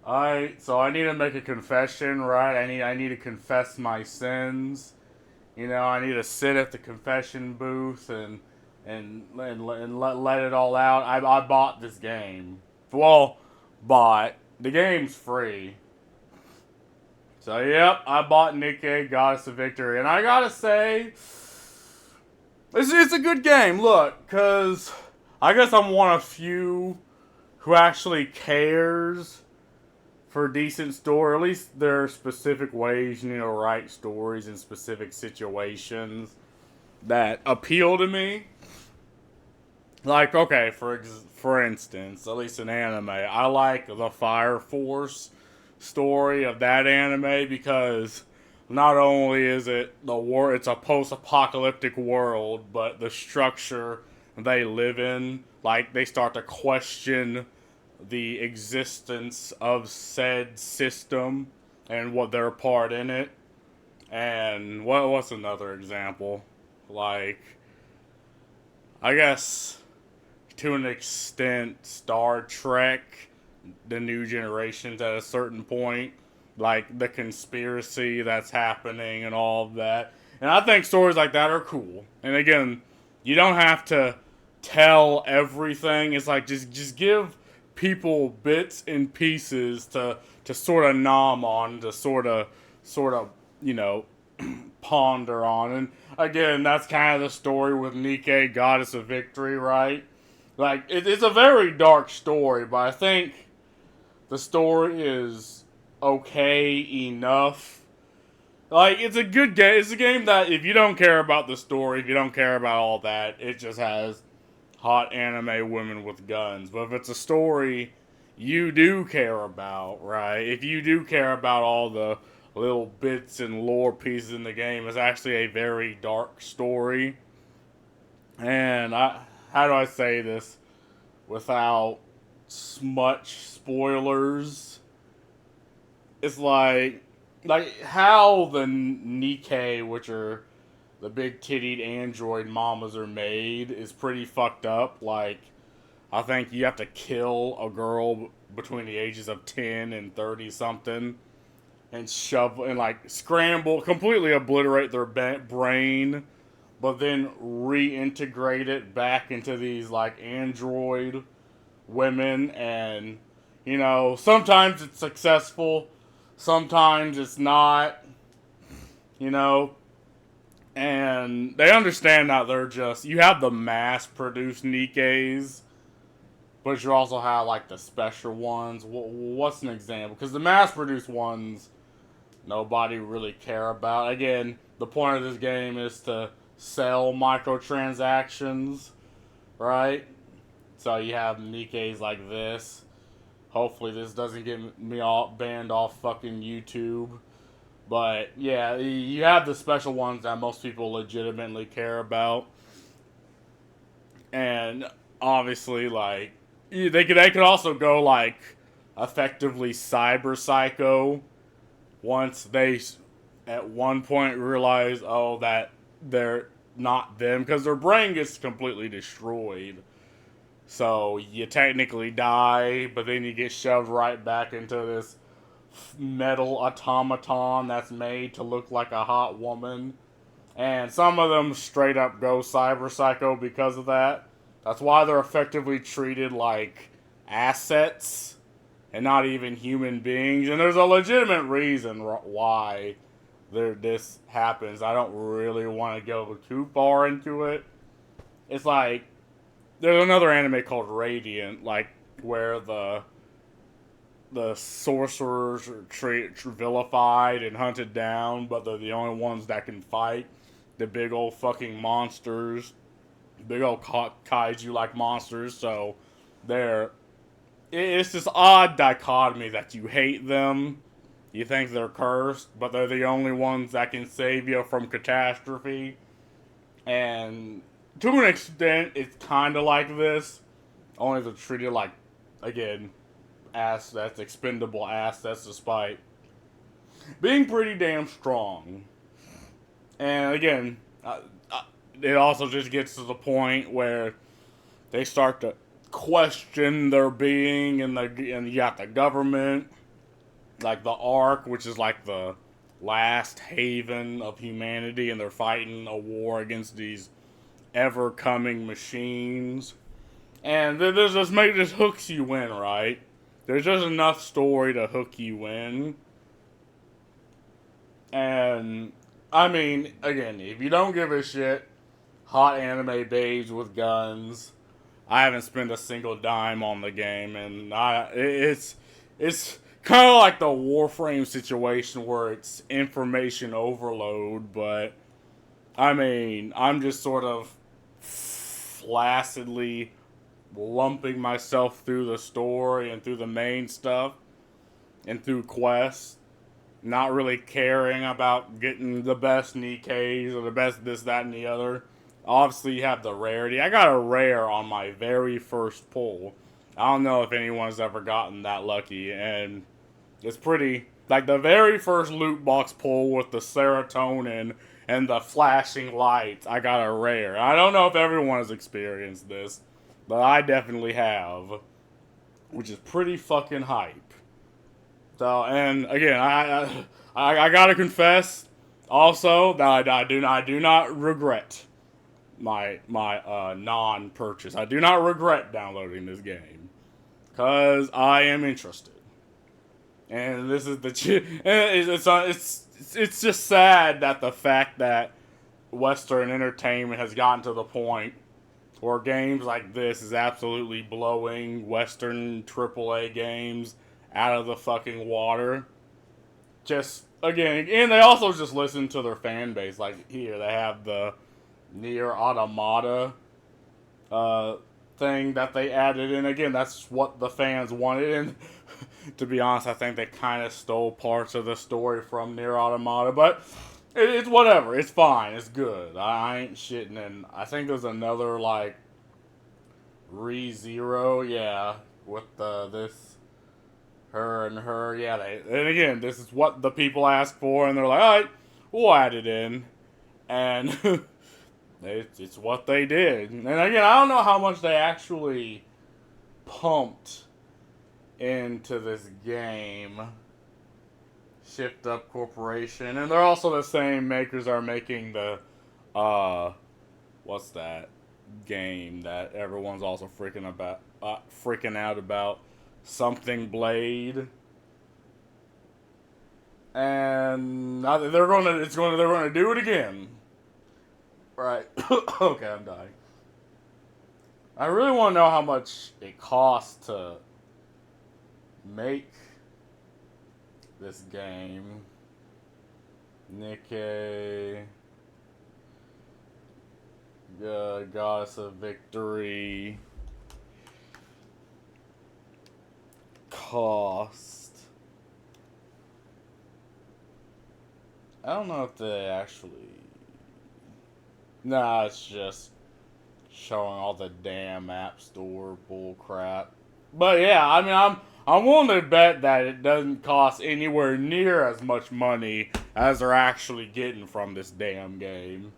Alright, so I need to make a confession, right? I need to confess my sins. I need to sit at the confession booth and let it all out. I bought this game. Well, bought. The game's free. So, yep, I bought Nikkei Goddess of Victory. And I gotta say, it's a good game. Look, because I guess I'm one of few who actually cares for a decent story. At least there are specific ways you need to write stories in specific situations that appeal to me. Like, okay, for instance, at least in anime, I like the Fire Force story of that anime because not only is it it's a post-apocalyptic world, but the structure they live in, like they start to question the existence of said system and what their part in it. And what's another example? Like, I guess to an extent, Star Trek, the new generations at a certain point, like the conspiracy that's happening and all of that. And I think stories like that are cool. And again, you don't have to tell everything. It's like just give people bits and pieces to sort of nom on, to sort of you know ponder on. And again, that's kind of the story with Nikkei, Goddess of Victory, right? Like it's a very dark story, but I think the story is okay enough. Like it's a good game. It's a game that if you don't care about the story, if you don't care about all that, it just has hot anime women with guns. But if it's a story you do care about, right? If you do care about all the little bits and lore pieces in the game, it's actually a very dark story. And how do I say this without much spoilers? It's like how the Nikkei, which are the big tittied android mamas, are made is pretty fucked up. Like I think you have to kill a girl between the ages of 10 and 30 something and shove and like scramble, completely obliterate their brain, but then reintegrate it back into these like android women. And sometimes it's successful, sometimes it's not, you know, and they understand that they're just, you have the mass produced Nikkeis, but you also have like the special ones. What's an example? Because the mass produced ones nobody really care about. Again, the point of this game is to sell microtransactions, right? So you have Nikkeis like this. Hopefully this doesn't get me all banned off fucking YouTube. But yeah, you have the special ones that most people legitimately care about. And obviously like they could also go like effectively cyber psycho once they at one point realize, oh, that they're not them, because their brain gets completely destroyed. So you technically die, but then you get shoved right back into this metal automaton that's made to look like a hot woman. And some of them straight up go cyber psycho because of that. That's why they're effectively treated like assets and not even human beings. And there's a legitimate reason why this happens. I don't really want to go too far into it. It's like there's another anime called Radiant, like where the sorcerers are vilified and hunted down, but they're the only ones that can fight the big old fucking monsters, big old kaiju like monsters. So they're it's this odd dichotomy that you hate them, you think they're cursed, but they're the only ones that can save you from catastrophe. And to an extent, it's kind of like this, only they're treated like, again, assets, expendable assets, despite being pretty damn strong. And again, it also just gets to the point where they start to question their being, and you got the government like the Ark, which is like the last haven of humanity, and they're fighting a war against these ever coming machines. And there's just make this hooks you in, right? There's just enough story to hook you in. And I mean, again, if you don't give a shit, hot anime babes with guns. I haven't spent a single dime on the game, and it's kind of like the Warframe situation where it's information overload. But I mean, I'm just sort of flaccidly lumping myself through the story and through the main stuff and through quests, not really caring about getting the best Nikkeis or the best this, that, and the other. Obviously, you have the rarity. I got a rare on my very first pull. I don't know if anyone's ever gotten that lucky, and it's pretty. Like the very first loot box pull with the serotonin and the flashing lights, I got a rare. I don't know if everyone has experienced this, but I definitely have, which is pretty fucking hype. So, and again, I gotta confess, also that I do not regret my non-purchase. I do not regret downloading this game because I am interested, and this is the it's just sad that the fact that Western entertainment has gotten to the point where games like this is absolutely blowing Western AAA games out of the fucking water. Just again, and they also just listen to their fan base. Like here, they have the Nier Automata thing that they added in. Again, that's what the fans wanted. And to be honest, I think they kind of stole parts of the story from Nier Automata, but it's whatever. It's fine. It's good. I ain't shitting. And I think there's another like ReZero, yeah, with this her and her, yeah. And again, this is what the people ask for, and they're like, all right, we'll add it in, and it's what they did. And again, I don't know how much they actually pumped into this game. Shift Up Corporation, and they're also the same makers that are making the what's that game that everyone's also freaking out about, Something Blade. And they're gonna do it again. Right. Okay, I'm dying. I really want to know how much it costs to make this game. Nikke, Goddess of Victory. Cost. I don't know if they actually. Nah, it's just showing all the damn App Store bullcrap. But yeah, I mean, I'm willing to bet that it doesn't cost anywhere near as much money as they're actually getting from this damn game.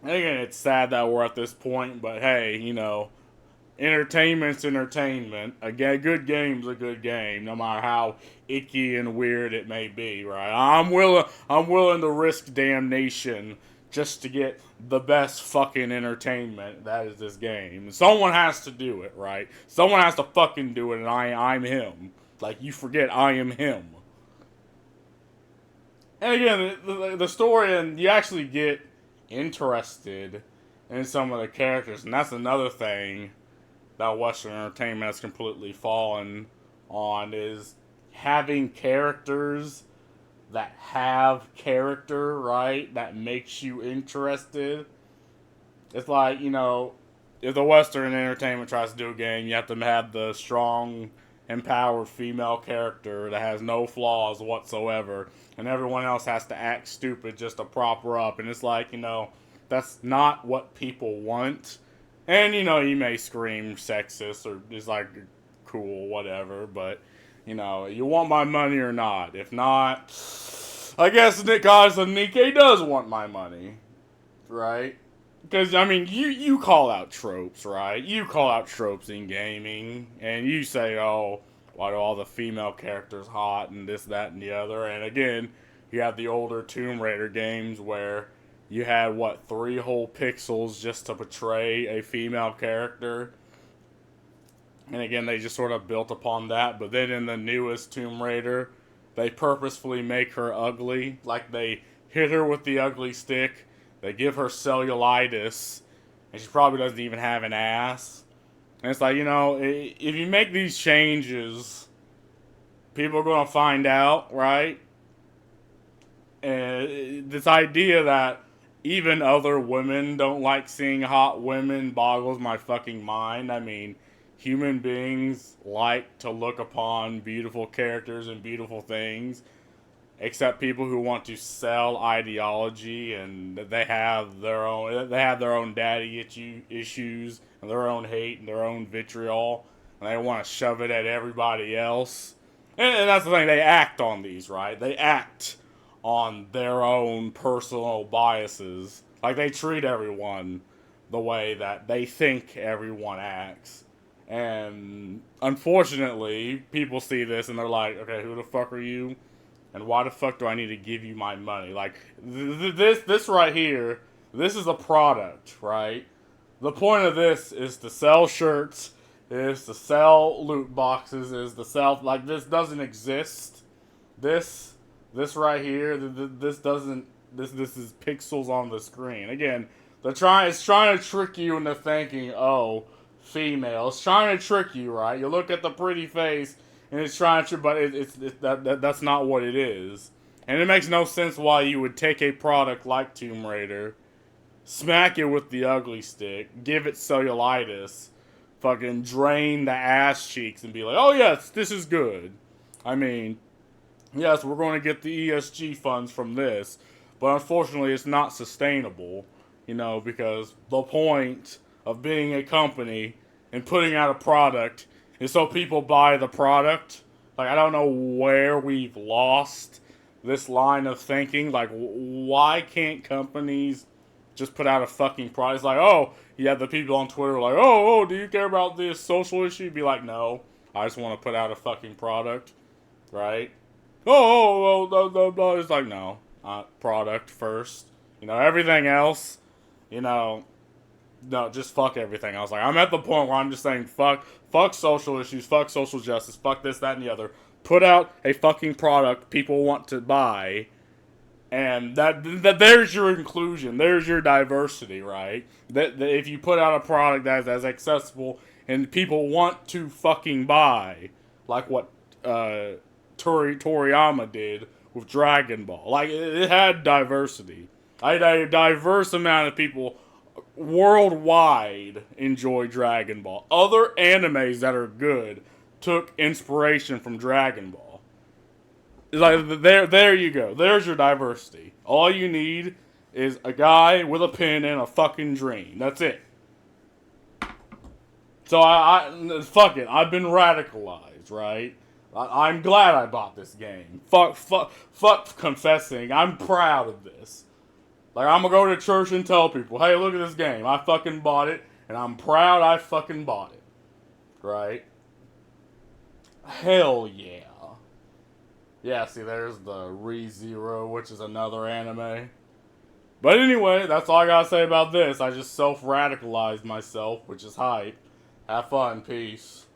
And again, it's sad that we're at this point, but hey, you know, entertainment's entertainment. A good game's a good game, no matter how icky and weird it may be, right? I'm willing to risk damnation just to get the best fucking entertainment that is this game. Someone has to do it, right? Someone has to fucking do it, and I'm him. Like, you forget I am him. And again, the story, and you actually get interested in some of the characters, and that's another thing that Western entertainment has completely fallen on, is having characters that have character, right? That makes you interested. It's like, you know, if the Western entertainment tries to do a game, you have to have the strong, empowered female character that has no flaws whatsoever, and everyone else has to act stupid just to prop her up. And it's like, you know, that's not what people want. And, you know, you may scream sexist or just like, cool, whatever, but, you know, you want my money or not? If not, I guess Goddess of Nikke does want my money, right? Because, I mean, you call out tropes, right? You call out tropes in gaming, and you say, oh, Why do all the female characters hot and this, that, and the other? And again, you have the older Tomb Raider games where you had, what, 3 whole pixels just to portray a female character. And again, they just sort of built upon that. But then in the newest Tomb Raider, they purposefully make her ugly. Like, they hit her with the ugly stick. They give her cellulitis. And she probably doesn't even have an ass. And it's like, you know, if you make these changes, people are going to find out, right? And this idea that even other women don't like seeing hot women boggles my fucking mind. I mean, human beings like to look upon beautiful characters and beautiful things, except people who want to sell ideology, and they have their own daddy issues and their own hate and their own vitriol, and they want to shove it at everybody else. And that's the thing, they act on these, right? They act on their own personal biases. Like, they treat everyone the way that they think everyone acts. And unfortunately, people see this and they're like, okay, who the fuck are you? And why the fuck do I need to give you my money? Like, this right here, this is a product, right? The point of this is to sell shirts, is to sell loot boxes, is to sell, like, this doesn't exist. This right here, this is pixels on the screen. Again, it's trying to trick you into thinking, oh, female. It's trying to trick you, right? You look at the pretty face, and it's trying to, but that's not what it is. And it makes no sense why you would take a product like Tomb Raider, smack it with the ugly stick, give it cellulitis, fucking drain the ass cheeks, and be like, oh yes, this is good. I mean, yes, we're going to get the ESG funds from this, but unfortunately it's not sustainable, you know, because the point of being a company and putting out a product is so people buy the product. Like, I don't know where we've lost this line of thinking. Like, why can't companies just put out a fucking product? It's like, oh, you have the people on Twitter like, oh, do you care about this social issue? You'd be like, no, I just want to put out a fucking product, right? It's like, no, product first. You know, everything else, you know, no, just fuck everything. I was like, I'm at the point where I'm just saying, fuck social issues, fuck social justice, fuck this, that, and the other. Put out a fucking product people want to buy, and that there's your inclusion, there's your diversity, right? That if you put out a product that's as accessible and people want to fucking buy, like what Toriyama did with Dragon Ball. Like, it had diversity. A diverse amount of people worldwide enjoy Dragon Ball. Other animes that are good took inspiration from Dragon Ball. It's like, there you go. There's your diversity. All you need is a guy with a pen and a fucking dream. That's it. So fuck it. I've been radicalized, right? I'm glad I bought this game. Fuck confessing. I'm proud of this. Like, I'm gonna go to church and tell people, hey, look at this game. I fucking bought it, and I'm proud I fucking bought it. Right? Hell yeah. Yeah, see, there's the ReZero, which is another anime. But anyway, that's all I gotta say about this. I just self-radicalized myself, which is hype. Have fun. Peace.